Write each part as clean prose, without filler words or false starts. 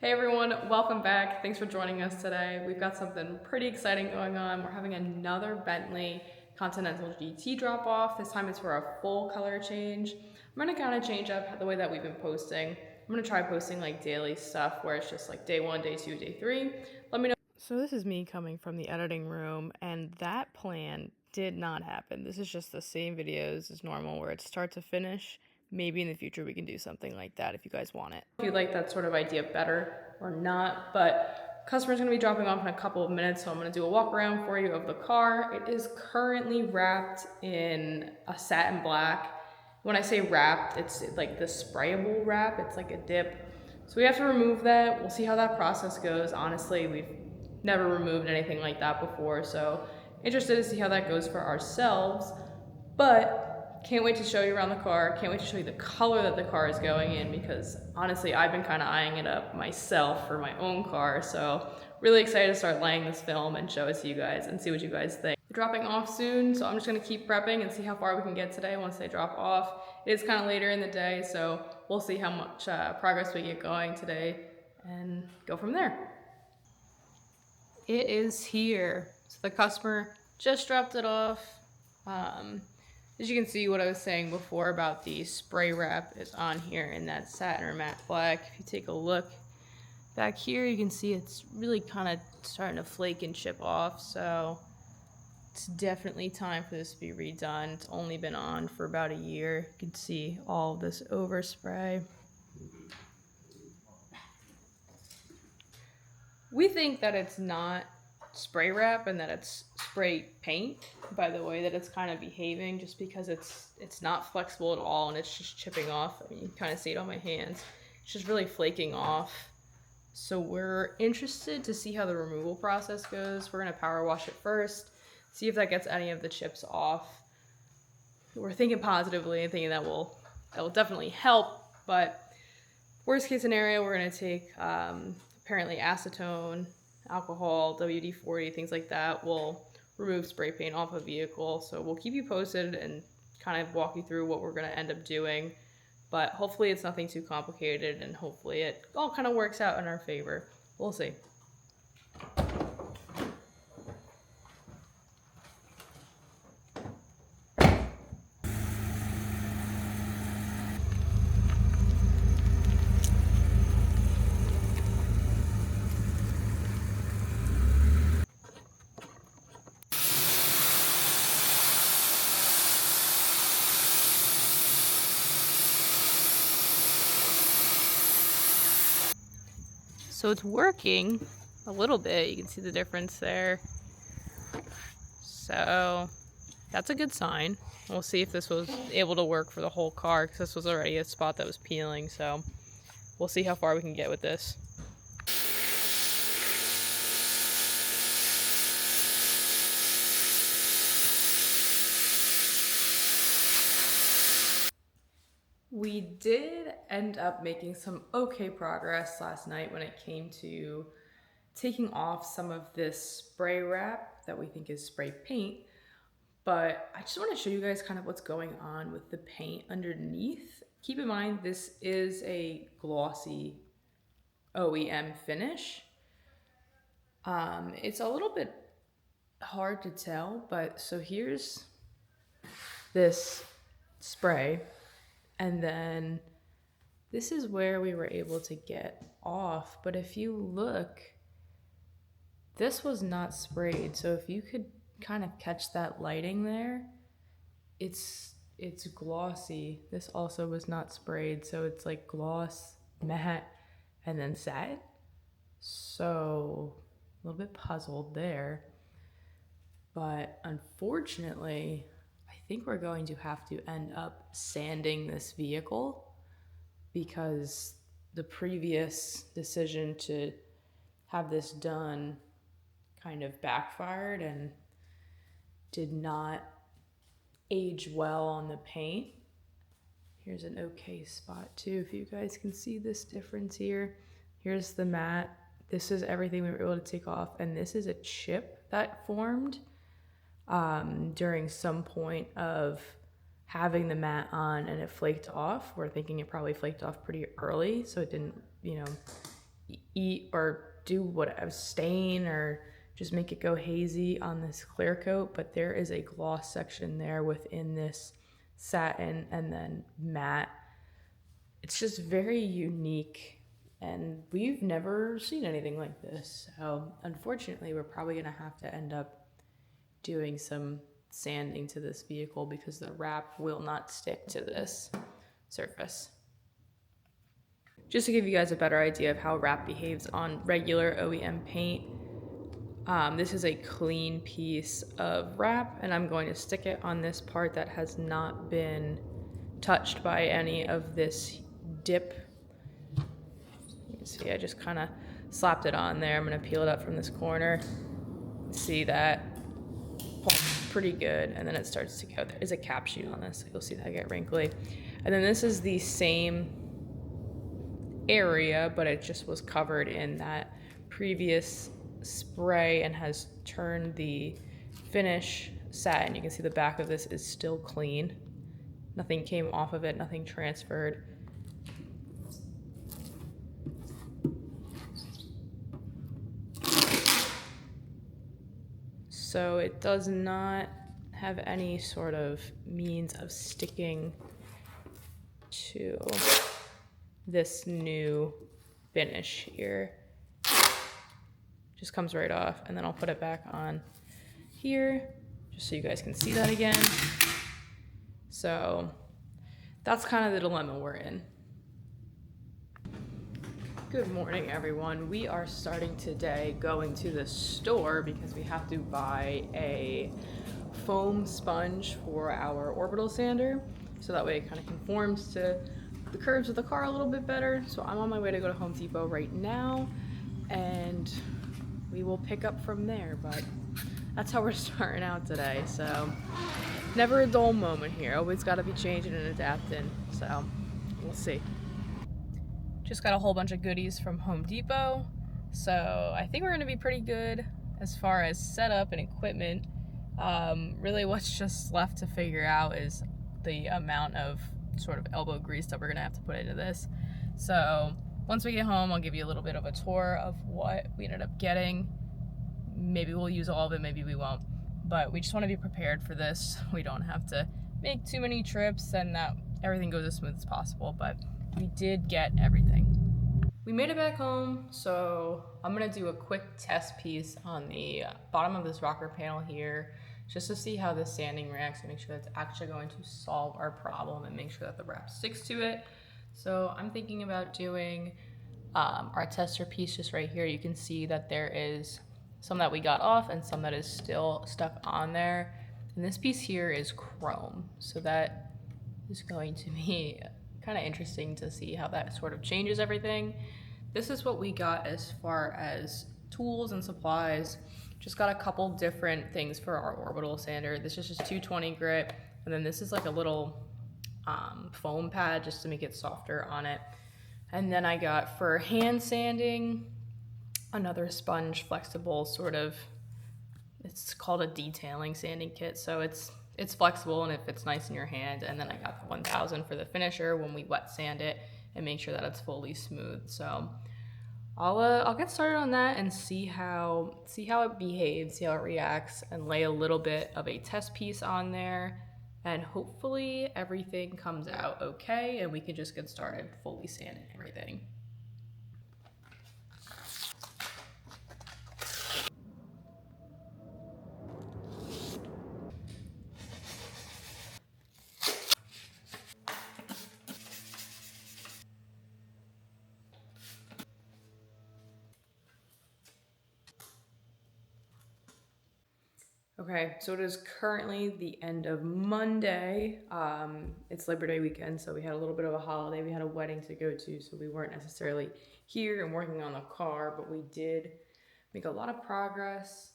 Hey everyone, welcome back. Thanks for joining us today. We've got something pretty exciting going on. We're having another Bentley Continental GT drop off. This time it's for a full color change. I'm gonna kind of change up the way that we've been posting. I'm gonna try posting like daily stuff where it's just like day 1, day 2, day 3. Let me know. So this is me coming from the editing room, and that plan did not happen. This is just the same videos as normal where it's start to finish. Maybe in the future we can do something like that if you guys want it. If you like that sort of idea better or not, but customer's gonna be dropping off in a couple of minutes, so I'm gonna do a walk around for you of the car. It is currently wrapped in a satin black. When I say wrapped, it's like the sprayable wrap, it's like a dip. So we have to remove that. We'll see how that process goes. Honestly, we've never removed anything like that before, so interested to see how that goes for ourselves. But can't wait to show you around the car. Can't wait to show you the color that the car is going in, because honestly, I've been kind of eyeing it up myself for my own car. So really excited to start laying this film and show it to you guys and see what you guys think. They're dropping off soon, so I'm just gonna keep prepping and see how far we can get today once they drop off. It is kind of later in the day, so we'll see how much progress we get going today and go from there. It is here. So the customer just dropped it off. As you can see, what I was saying before about the spray wrap is on here in that satin or matte black. If you take a look back here, you can see it's really kind of starting to flake and chip off. So it's definitely time for this to be redone. It's only been on for about a year. You can see all this overspray. We think that it's not spray wrap and that it's spray paint by the way that it's kind of behaving, just because it's not flexible at all and it's just chipping off. I mean, you can kind of see it on my hands. It's just really flaking off. So we're interested to see how the removal process goes. We're gonna power wash it first, see if that gets any of the chips off. We're thinking positively and thinking that will definitely help, but worst case scenario, we're gonna take apparently acetone, alcohol, WD-40, things like that will remove spray paint off a vehicle. So we'll keep you posted and kind of walk you through what we're going to end up doing. But hopefully it's nothing too complicated, and hopefully it all kind of works out in our favor. We'll see. So it's working a little bit. You can see the difference there. So that's a good sign. We'll see if this was able to work for the whole car, because this was already a spot that was peeling. So we'll see how far we can get with this. We did end up making some okay progress last night when it came to taking off some of this spray wrap that we think is spray paint. But I just want to show you guys kind of what's going on with the paint underneath. Keep in mind, this is a glossy OEM finish. It's a little bit hard to tell, but so here's this spray. And then this is where we were able to get off. But if you look, this was not sprayed. So if you could kind of catch that lighting there, it's glossy. This also was not sprayed. So it's like gloss, matte, and then satin. So a little bit puzzled there. But unfortunately, I think we're going to have to end up sanding this vehicle, because the previous decision to have this done kind of backfired and did not age well on the paint. Here's an okay spot too, if you guys can see this difference here. Here's the matte. This is everything we were able to take off, and this is a chip that formed during some point of having the matte on, and it flaked off. We're thinking it probably flaked off pretty early, so it didn't, eat or do whatever, stain or just make it go hazy on this clear coat, but there is a gloss section there within this satin and then matte. It's just very unique, and we've never seen anything like this. So unfortunately, we're probably gonna have to end up doing some sanding to this vehicle because the wrap will not stick to this surface. Just to give you guys a better idea of how wrap behaves on regular OEM paint, this is a clean piece of wrap, and I'm going to stick it on this part that has not been touched by any of this dip. You can see I just kind of slapped it on there. I'm going to peel it up from this corner. See that pulls pretty good, and then it starts to go. There is a cap sheet on this, so you'll see that get wrinkly. And then this is the same area, but it just was covered in that previous spray and has turned the finish satin. You can see the back of this is still clean. Nothing came off of it, nothing transferred. So it does not have any sort of means of sticking to this new finish here. Just comes right off, and then I'll put it back on here just so you guys can see that again. So that's kind of the dilemma we're in. Good morning, everyone. We are starting today going to the store because we have to buy a foam sponge for our orbital sander, so that way it kind of conforms to the curves of the car a little bit better. So I'm on my way to go to Home Depot right now, and we will pick up from there, but that's how we're starting out today. So never a dull moment here. Always got to be changing and adapting. So we'll see. Just got a whole bunch of goodies from Home Depot. So I think we're going to be pretty good as far as setup and equipment. Really what's just left to figure out is the amount of sort of elbow grease that we're going to have to put into this. So once we get home, I'll give you a little bit of a tour of what we ended up getting. Maybe we'll use all of it, maybe we won't. But we just want to be prepared for this. We don't have to make too many trips, and that everything goes as smooth as possible. But we did get everything. We made it back home, so I'm gonna do a quick test piece on the bottom of this rocker panel here, just to see how the sanding reacts and make sure that's actually going to solve our problem and make sure that the wrap sticks to it. So I'm thinking about doing our tester piece just right here. You can see that there is some that we got off and some that is still stuck on there. And this piece here is chrome, so that is going to be kind of interesting to see how that sort of changes everything. This is what we got as far as tools and supplies. Just got a couple different things for our orbital sander. This is just 220 grit, and then this is like a little foam pad just to make it softer on it. And then I got for hand sanding another sponge flexible sort of, it's called a detailing sanding kit, so it's flexible and it fits nice in your hand. And then I got the 1000 for the finisher when we wet sand it and make sure that it's fully smooth. So I'll get started on that and see how it behaves, see how it reacts, and lay a little bit of a test piece on there, and hopefully everything comes out okay and we can just get started fully sanding everything. Okay, so it is currently the end of Monday. It's Labor Day weekend, so we had a little bit of a holiday. We had a wedding to go to, so we weren't necessarily here and working on the car, but we did make a lot of progress.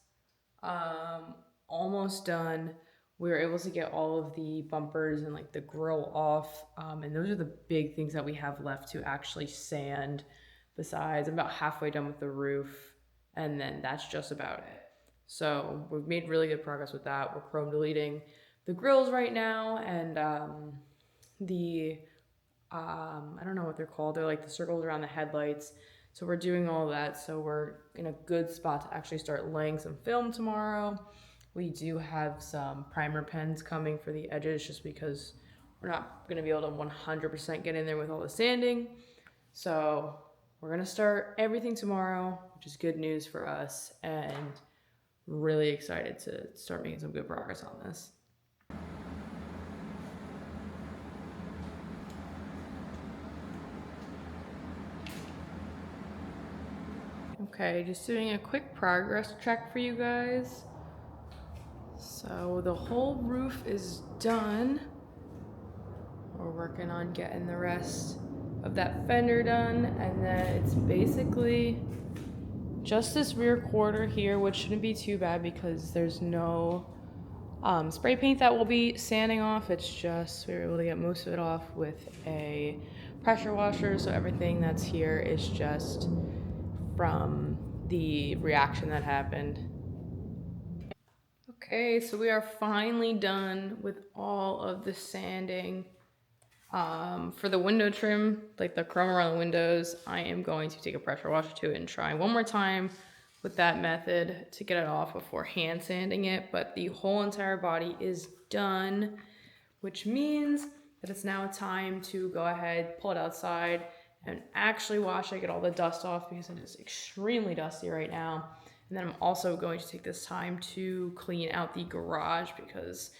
Almost done. We were able to get all of the bumpers and like the grill off, and those are the big things that we have left to actually sand. Besides, I'm about halfway done with the roof, and then that's just about it. So we've made really good progress with that. We're chrome deleting the grills right now, and I don't know what they're called. They're like the circles around the headlights. So we're doing all that. So we're in a good spot to actually start laying some film tomorrow. We do have some primer pens coming for the edges just because we're not going to be able to 100% get in there with all the sanding. So we're going to start everything tomorrow, which is good news for us, and really excited to start making some good progress on this. Okay, just doing a quick progress check for you guys. So the whole roof is done. We're working on getting the rest of that fender done, and then it's basically just this rear quarter here, which shouldn't be too bad because there's no spray paint that we'll be sanding off. It's just we were able to get most of it off with a pressure washer, so everything that's here is just from the reaction that happened. Okay, so we are finally done with all of the sanding. For the window trim, like the chrome around the windows, I am going to take a pressure washer to it and try one more time with that method to get it off before hand sanding it. But the whole entire body is done, which means that it's now time to go ahead, pull it outside, and actually wash it, get all the dust off because it is extremely dusty right now. And then I'm also going to take this time to clean out the garage because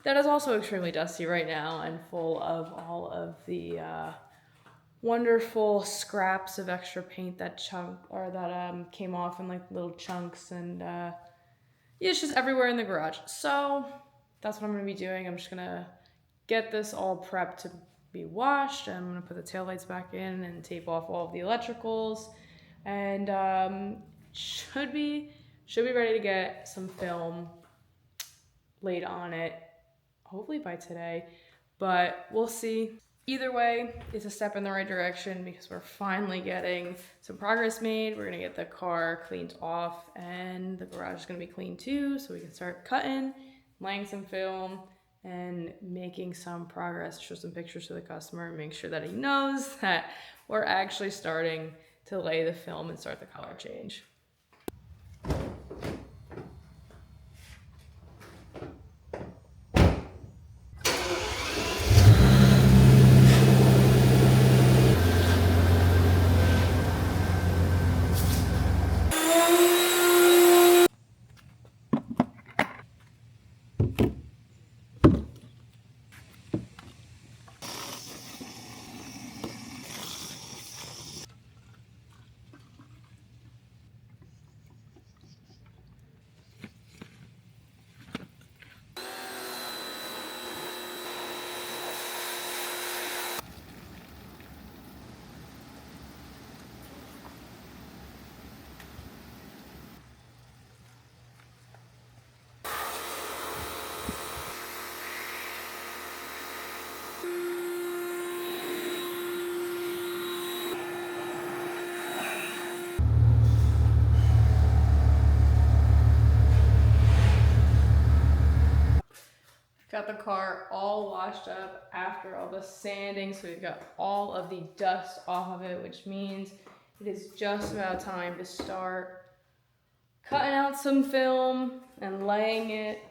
that is also extremely dusty right now and full of all of the wonderful scraps of extra paint that came off in like little chunks, and yeah, it's just everywhere in the garage. So that's what I'm gonna be doing. I'm just gonna get this all prepped to be washed. I'm gonna put the taillights back in and tape off all of the electricals, and should be ready to get some film laid on it hopefully by today, but we'll see. Either way, it's a step in the right direction because we're finally getting some progress made. We're gonna get the car cleaned off and the garage is gonna be clean too, so we can start cutting, laying some film, and making some progress. Show some pictures to the customer and make sure that he knows that we're actually starting to lay the film and start the color change. Got the car all washed up after all the sanding, so we've got all of the dust off of it, which means it is just about time to start cutting out some film and laying it.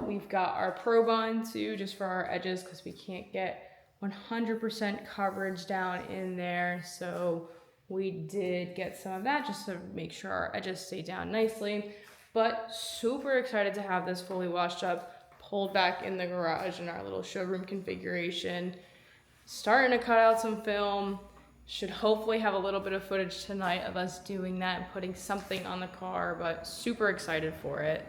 We've got our probe on too, just for our edges, because we can't get 100% coverage down in there. So we did get some of that just to make sure our edges stay down nicely. But super excited to have this fully washed up, pulled back in the garage in our little showroom configuration. Starting to cut out some film. Should hopefully have a little bit of footage tonight of us doing that and putting something on the car, but super excited for it.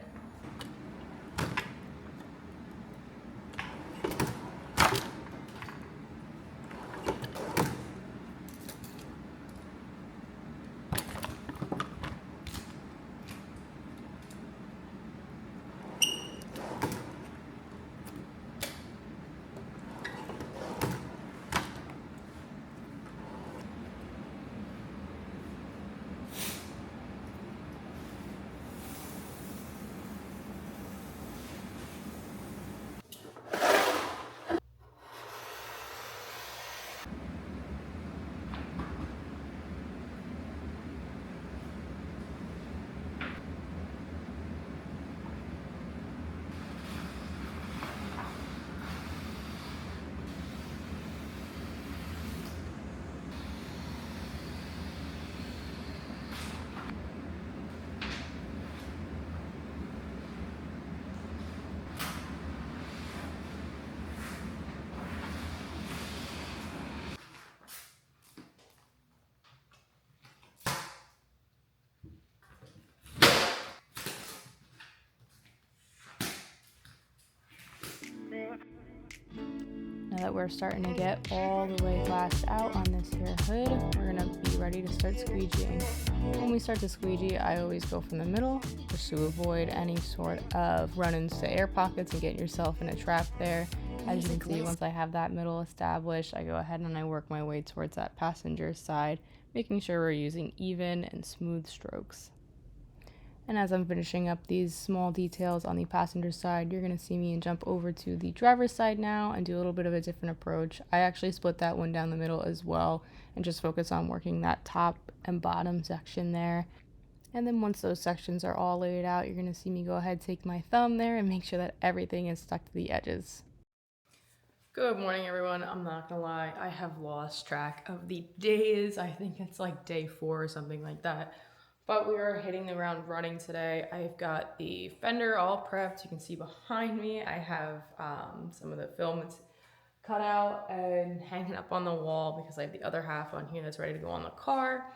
that we're starting to get all the way glassed out on this here hood, we're gonna be ready to start squeegeeing. When we start to squeegee, I always go from the middle just to avoid any sort of run-ins to air pockets and get yourself in a trap there. As you can see, once I have that middle established, I go ahead and I work my way towards that passenger side, making sure we're using even and smooth strokes. And as I'm finishing up these small details on the passenger side, you're going to see me jump over to the driver's side now and do a little bit of a different approach. I actually split that one down the middle as well and just focus on working that top and bottom section there. And then once those sections are all laid out, you're going to see me go ahead, take my thumb there and make sure that everything is stuck to the edges. Good morning, everyone. I'm not gonna lie, I have lost track of the days. I think it's like day 4 or something like that. But we are hitting the ground running today. I've got the fender all prepped. You can see behind me, I have some of the film that's cut out and hanging up on the wall because I have the other half on here that's ready to go on the car.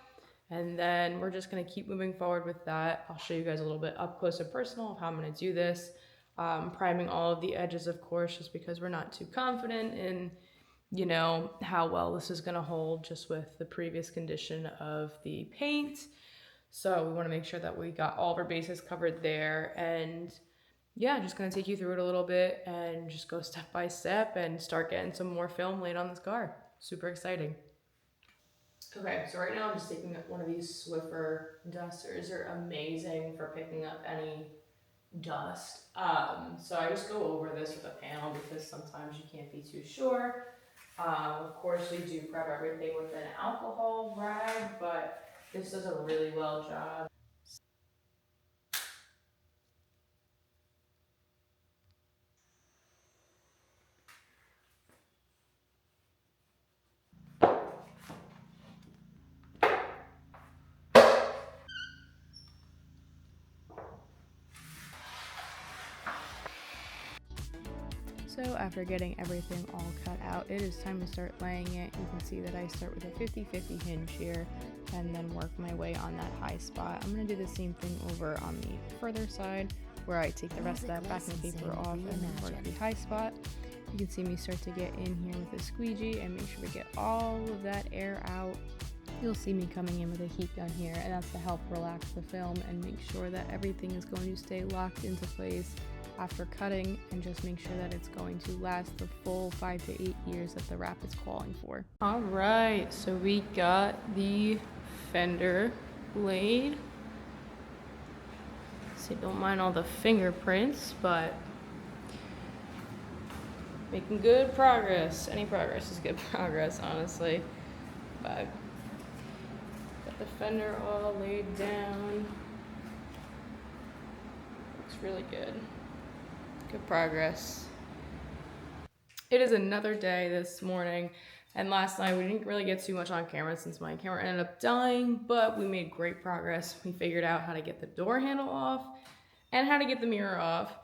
And then we're just gonna keep moving forward with that. I'll show you guys a little bit up close and personal of how I'm gonna do this. Priming all of the edges, of course, just because we're not too confident in, how well this is gonna hold just with the previous condition of the paint. So we wanna make sure that we got all of our bases covered there. And yeah, just gonna take you through it a little bit and just go step by step and start getting some more film laid on this car. Super exciting. Okay, so right now I'm just taking one of these Swiffer dusters. They're amazing for picking up any dust. So I just go over this with a panel because sometimes you can't be too sure. Of course, we do prep everything with an alcohol rag, but this does a really well job. So after getting everything all cut out, it is time to start laying it. You can see that I start with a 50-50 hinge here and then work my way on that high spot. I'm going to do the same thing over on the further side where I take the rest of that backing paper off and then work the high spot. You can see me start to get in here with a squeegee and make sure we get all of that air out. You'll see me coming in with a heat gun here, and that's to help relax the film and make sure that everything is going to stay locked into place after cutting, and just make sure that it's going to last the full 5 to 8 years that the wrap is calling for. All right, so we got the fender laid. So don't mind all the fingerprints, but making good progress. Any progress is good progress, honestly. But got the fender all laid down. Looks really good. Good progress. It is another day this morning, and last night we didn't really get too much on camera since my camera ended up dying, but we made great progress. We figured out how to get the door handle off and how to get the mirror off.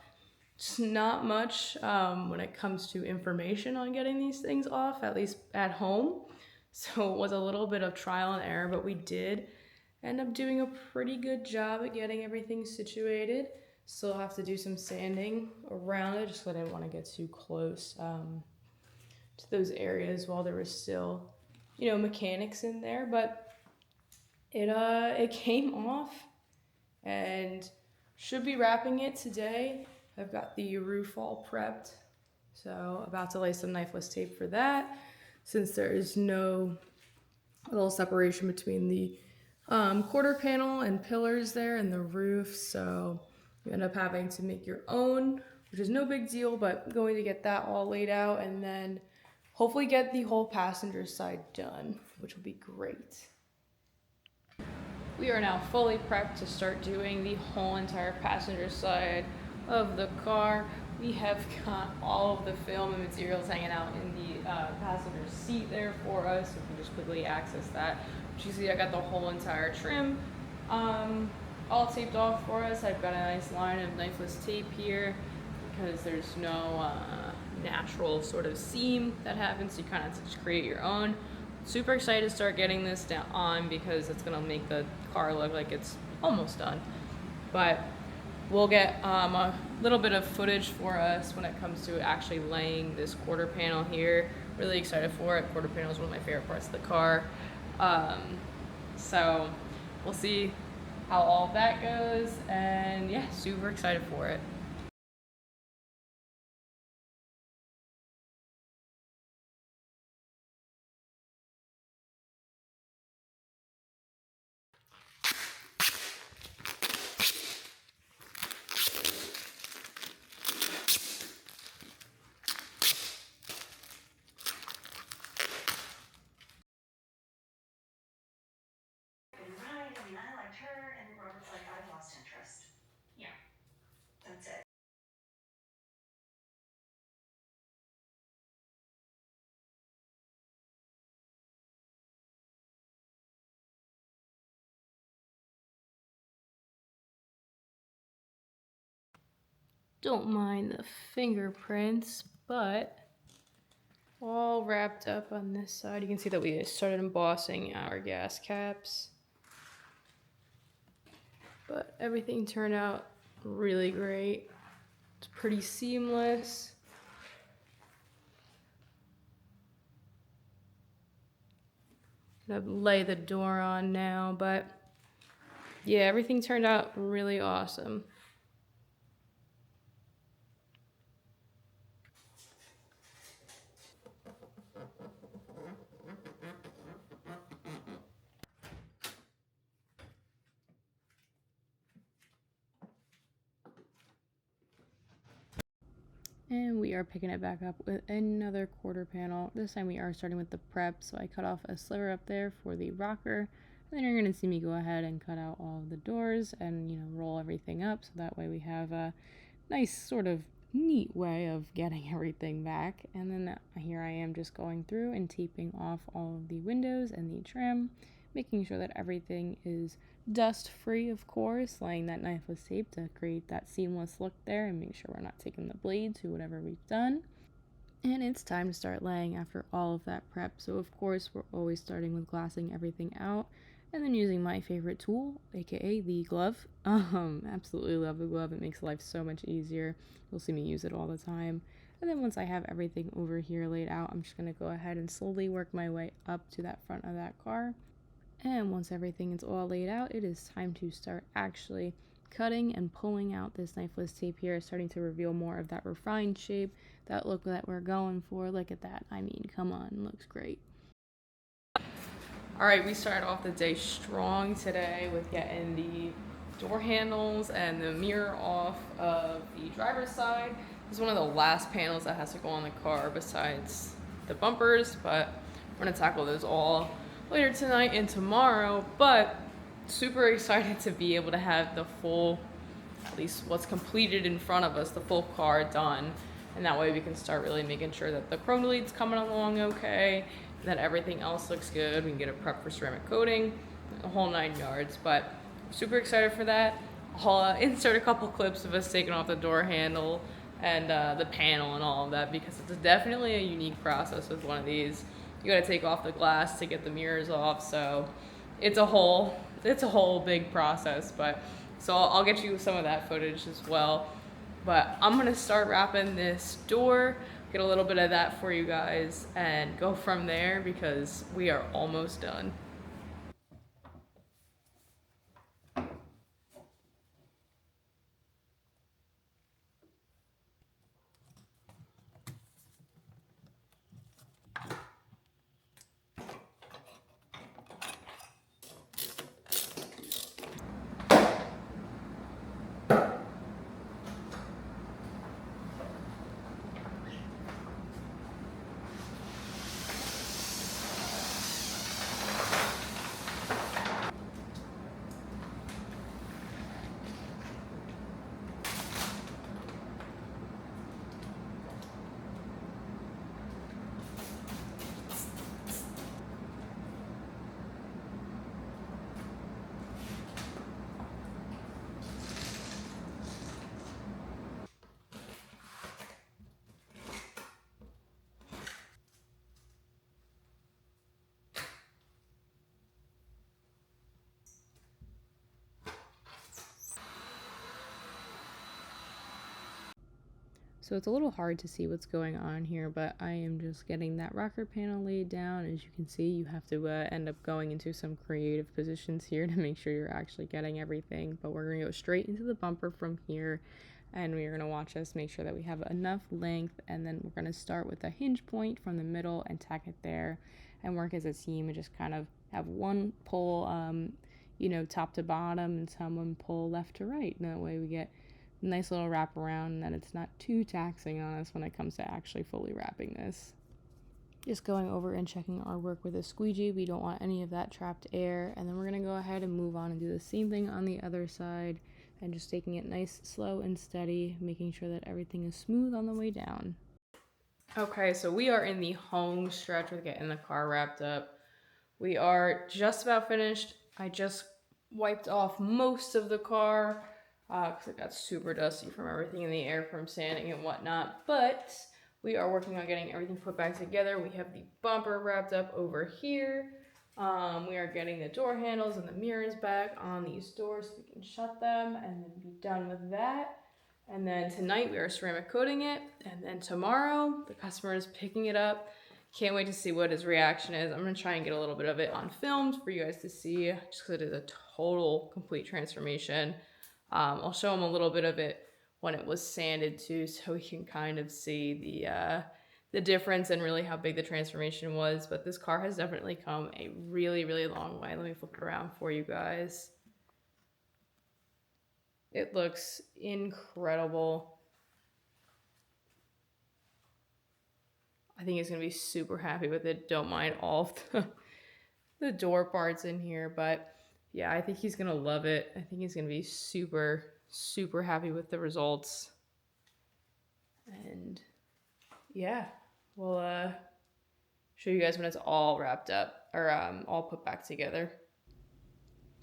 Just not much when it comes to information on getting these things off, at least at home. So it was a little bit of trial and error, but we did end up doing a pretty good job at getting everything situated. Still have to do some sanding around it, just so I didn't want to get too close to those areas while there was still, mechanics in there. But it came off and should be wrapping it today. I've got the roof all prepped, so about to lay some knifeless tape for that, since there is no little separation between the quarter panel and pillars there and the roof. So you end up having to make your own, which is no big deal, but going to get that all laid out and then hopefully get the whole passenger side done, which will be great. We are now fully prepped to start doing the whole entire passenger side of the car. We have got all of the film and materials hanging out in the passenger seat there for us. So we can just quickly access that. But you see I got the whole entire trim all taped off for us. I've got a nice line of knifeless tape here because there's no natural sort of seam that happens. So you kind of just create your own. Super excited to start getting this down on because it's gonna make the car look like it's almost done. But we'll get a little bit of footage for us when it comes to actually laying this quarter panel here. Really excited for it. Quarter panel is one of my favorite parts of the car. So we'll see how all of that goes, and yeah, super excited for it. Her, and Robert's like, I've lost interest. Yeah. That's it. Don't mind the fingerprints, but all wrapped up on this side. You can see that we started embossing our gas caps, but everything turned out really great. It's pretty seamless. I'm gonna lay the door on now, but yeah, everything turned out really awesome. And we are picking it back up with another quarter panel. This time we are starting with the prep, so I cut off a sliver up there for the rocker. And then you're going to see me go ahead and cut out all of the doors and, roll everything up, so that way we have a nice sort of neat way of getting everything back. And then here I am just going through and taping off all of the windows and the trim, making sure that everything is dust free, of course, laying that knifeless tape to create that seamless look there and make sure we're not taking the blade to whatever we've done. And it's time to start laying after all of that prep. So of course we're always starting with glassing everything out and then using my favorite tool, aka the glove. Absolutely love the glove. It makes life so much easier. You'll see me use it all the time. And then once I have everything over here laid out, I'm just going to go ahead and slowly work my way up to that front of that car. And once everything is all laid out, it is time to start actually cutting and pulling out this knifeless tape here, starting to reveal more of that refined shape, that look that we're going for. Look at that. I mean, come on, looks great. All right, we started off the day strong today with getting the door handles and the mirror off of the driver's side. This is one of the last panels that has to go on the car besides the bumpers, but we're gonna tackle those all later tonight and tomorrow. But super excited to be able to have the full, at least what's completed in front of us, the full car done. And that way we can start really making sure that the chrome delete's coming along okay, that everything else looks good. We can get it prepped for ceramic coating, a whole 9 yards. But super excited for that. I'll insert a couple clips of us taking off the door handle and the panel and all of that, because it's definitely a unique process with one of these. You got to take off the glass to get the mirrors off, so it's a whole big process. But so I'll get you some of that footage as well. But I'm gonna start wrapping this door, get a little bit of that for you guys, and go from there because we are almost done. So it's a little hard to see what's going on here, but I am just getting that rocker panel laid down. As you can see, you have to end up going into some creative positions here to make sure you're actually getting everything. But we're going to go straight into the bumper from here, and we're going to watch us make sure that we have enough length, and then we're going to start with a hinge point from the middle and tack it there and work as a team and just kind of have one pull, top to bottom, and someone pull left to right. And that way we get nice little wrap around, and that it's not too taxing on us when it comes to actually fully wrapping this. Just going over and checking our work with a squeegee. We don't want any of that trapped air. And then we're going to go ahead and move on and do the same thing on the other side, and just taking it nice, slow, and steady, making sure that everything is smooth on the way down. Okay, so we are in the home stretch with getting the car wrapped up. We are just about finished. I just wiped off most of the car because it got super dusty from everything in the air from sanding and whatnot. But we are working on getting everything put back together. We have the bumper wrapped up over here. We are getting the door handles and the mirrors back on these doors so we can shut them and then be done with that. And then tonight we are ceramic coating it, and then tomorrow the customer is picking it up. Can't wait to see what his reaction is. I'm going to try and get a little bit of it on film for you guys to see, just because it is a total, complete transformation. I'll show him a little bit of it when it was sanded too, so we can kind of see the difference and really how big the transformation was. But this car has definitely come a really, really long way. Let me flip it around for you guys. It looks incredible. I think he's going to be super happy with it. Don't mind all of the door parts in here, but yeah, I think he's going to love it. I think he's going to be super, super happy with the results. And yeah, we'll show you guys when it's all wrapped up, or all put back together.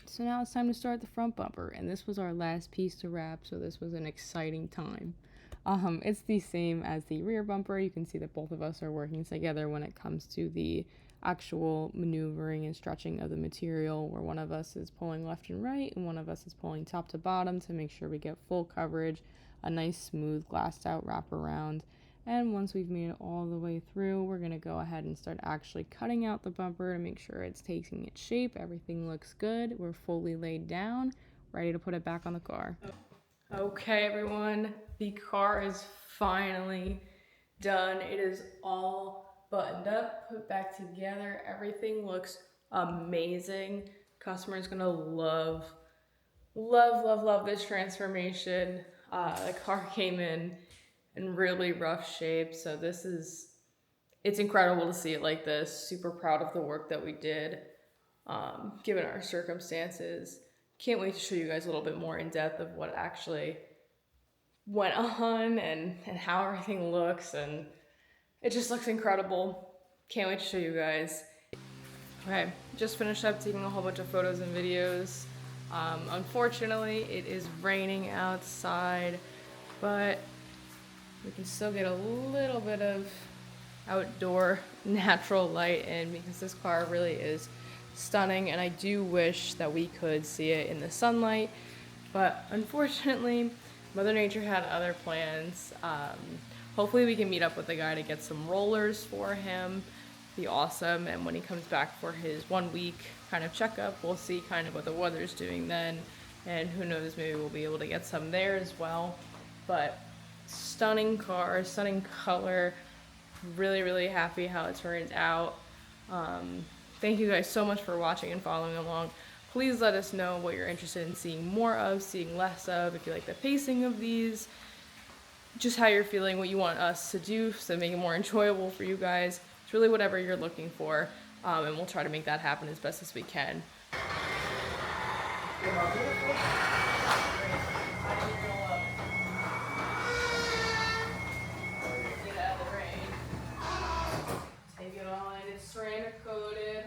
So now it's time to start the front bumper, and this was our last piece to wrap, so this was an exciting time. It's the same as the rear bumper. You can see that both of us are working together when it comes to the actual maneuvering and stretching of the material, where one of us is pulling left and right and one of us is pulling top to bottom to make sure we get full coverage, a nice smooth glassed out wraparound. And once we've made it all the way through, we're going to go ahead and start actually cutting out the bumper to make sure it's taking its shape. Everything looks good. We're fully laid down, ready to put it back on the car. Okay, everyone, the car is finally done. It is all buttoned up, put back together. Everything looks amazing. Customer's going to love this transformation. The car came in really rough shape, so it's incredible to see it like this. Super proud of the work that we did, given our circumstances. Can't wait to show you guys a little bit more in depth of what actually went on and how everything looks, and it just looks incredible. Can't wait to show you guys. Okay, just finished up taking a whole bunch of photos and videos. Unfortunately, it is raining outside, but we can still get a little bit of outdoor natural light in, because this car really is stunning, and I do wish that we could see it in the sunlight, but unfortunately Mother Nature had other plans. Hopefully we can meet up with the guy to get some rollers for him. Be awesome. And when he comes back for his 1 week kind of checkup, we'll see kind of what the weather's doing then, and who knows, maybe we'll be able to get some there as well. But stunning car, stunning color. Really, really happy how it turned out. Thank you guys so much for watching and following along. Please let us know what you're interested in seeing more of, seeing less of, if you like the pacing of these, just how you're feeling, what you want us to do to make it more enjoyable for you guys. It's really whatever you're looking for, and we'll try to make that happen as best as we can. Ceramic coated.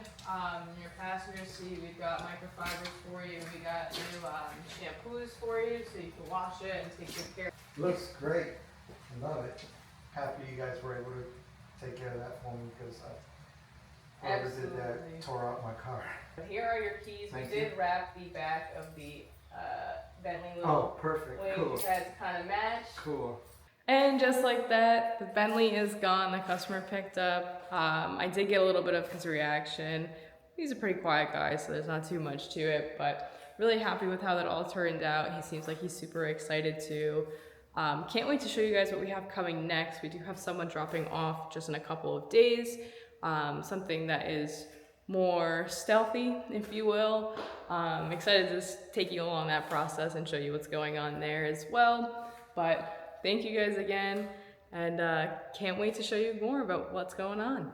In your passenger seat, we've got microfibers for you. We got new shampoos for you, so you can wash it and take good care. Looks great. I love it. Happy you guys were able to take care of that for me, because whoever did that tore out my car. Here are your keys. Thank we did wrap the back of the Bentley Oh, perfect. wing Cool. to kind of match. Cool. And just like that, the Bentley is gone. The customer picked up. I did get a little bit of his reaction. He's a pretty quiet guy, so there's not too much to it, but really happy with how that all turned out. He seems like he's super excited too. Can't wait to show you guys what we have coming next. We do have someone dropping off just in a couple of days. Something that is more stealthy, if you will. Excited to just take you along that process and show you what's going on there as well. But thank you guys again, and can't wait to show you more about what's going on.